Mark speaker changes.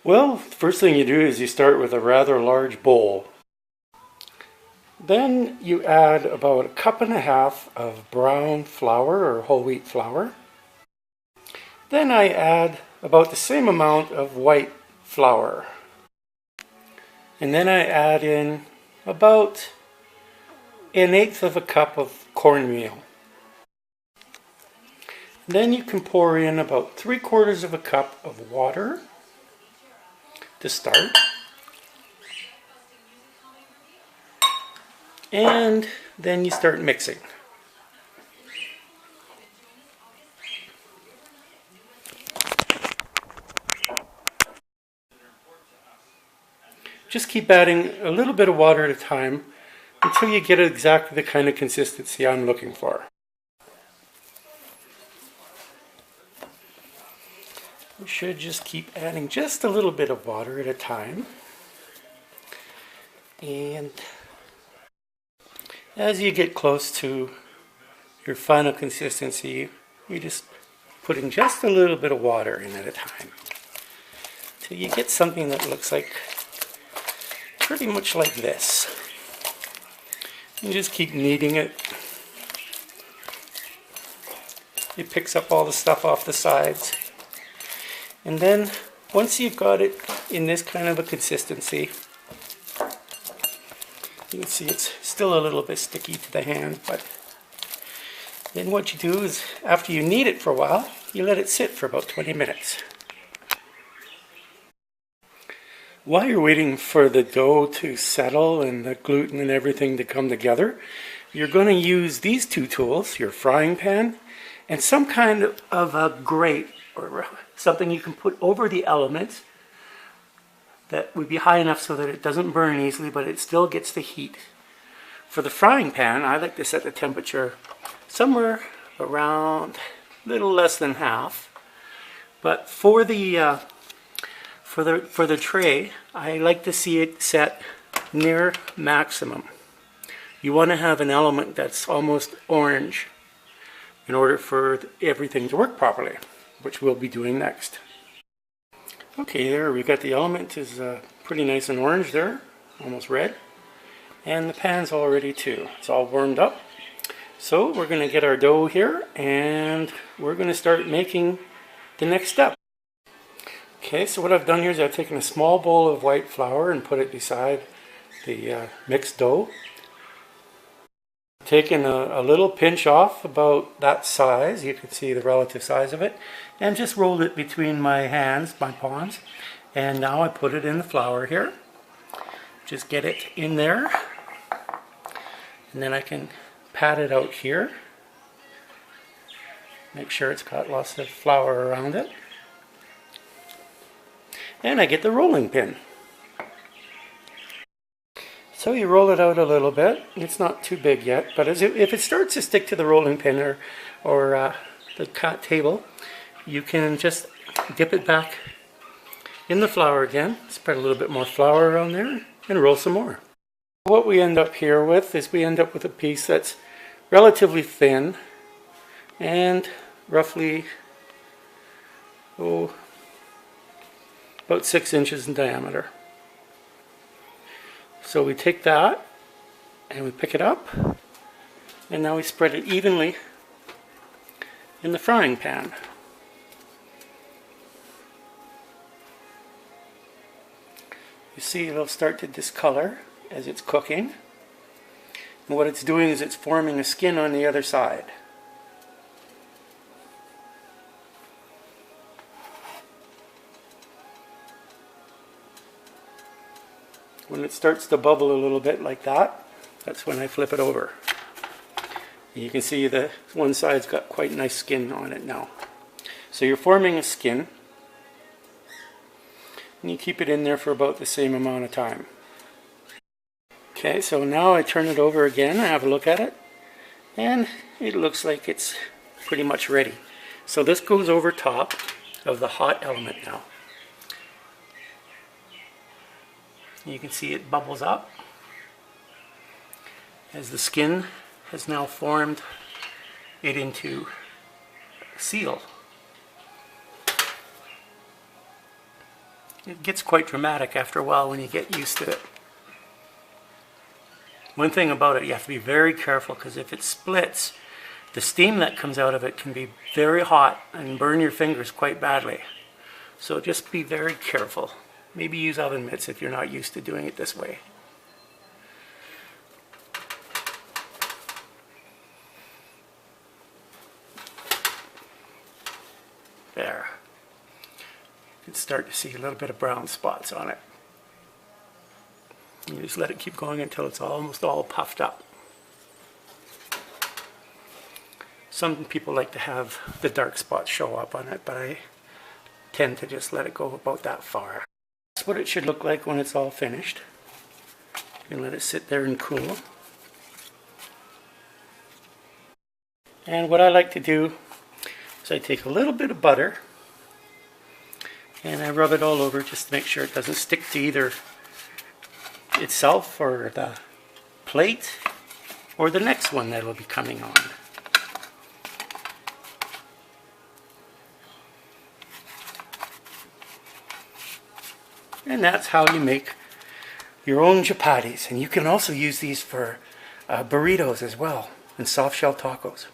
Speaker 1: Well, the first thing you do is you start with a rather large bowl. Then you add about 1.5 cups of brown flour or whole wheat flour. Then I add about the same amount of white flour. And then I add in about 1/8 cup of cornmeal. Then you can pour in about 3/4 cup of water to start. And then you start mixing. Just keep adding a little bit of water at a time until you get exactly the kind of consistency I'm looking for. You should just keep adding just a little bit of water at a time. And as you get close to your final consistency, you're just putting just a little bit of water in at a time till you get something that looks like pretty much like this. You just keep kneading it. It picks up all the stuff off the sides. And then once you've got it in this kind of a consistency, you can see it's still a little bit sticky to the hand, but then what you do is after you knead it for a while, you let it sit for about 20 minutes. While you're waiting for the dough to settle and the gluten and everything to come together, you're going to use these two tools, your frying pan and some kind of a grate or something you can put over the element that would be high enough so that it doesn't burn easily, but it still gets the heat. For the frying pan, I like to set the temperature somewhere around a little less than half. But for the tray, I like to see it set near maximum. You want to have an element that's almost orange in order for everything to work properly, which we'll be doing next. Okay, there we got the element is pretty nice and orange there, almost red. And the pan's all ready too. It's all warmed up. So we're going to get our dough here and we're going to start making the next step. Okay, so what I've done here is I've taken a small bowl of white flour and put it beside the mixed dough. Taken a little pinch off about that size, you can see the relative size of it, and just rolled it between my hands, my palms, and now I put it in the flour here. Just get it in there, and then I can pat it out here. Make sure it's got lots of flour around it. And I get the rolling pin. So you roll it out a little bit. It's not too big yet, but if it starts to stick to the rolling pin or the table, you can just dip it back in the flour again, spread a little bit more flour around there, and roll some more. What we end up here with is we end up with a piece that's relatively thin and roughly about 6 inches in diameter. So we take that and we pick it up, and now we spread it evenly in the frying pan. You see it'll start to discolor as it's cooking, and what it's doing is it's forming a skin on the other side. When it starts to bubble a little bit like that, that's when I flip it over. You can see the one side's got quite nice skin on it now. So you're forming a skin, and you keep it in there for about the same amount of time. Okay, so now I turn it over again, I have a look at it, and it looks like it's pretty much ready. So this goes over top of the hot element now. You can see it bubbles up as the skin has now formed it into a seal. It gets quite dramatic after a while when you get used to it. One thing about it, you have to be very careful, because if it splits, the steam that comes out of it can be very hot and burn your fingers quite badly. So just be very careful. Maybe use oven mitts if you're not used to doing it this way. There. You can start to see a little bit of brown spots on it. You just let it keep going until it's almost all puffed up. Some people like to have the dark spots show up on it, but I tend to just let it go about that far. That's what it should look like when it's all finished. You can let it sit there and cool. And what I like to do is I take a little bit of butter and I rub it all over just to make sure it doesn't stick to either itself or the plate or the next one that will be coming on. And that's how you make your own chapatis. And you can also use these for burritos as well, and soft shell tacos.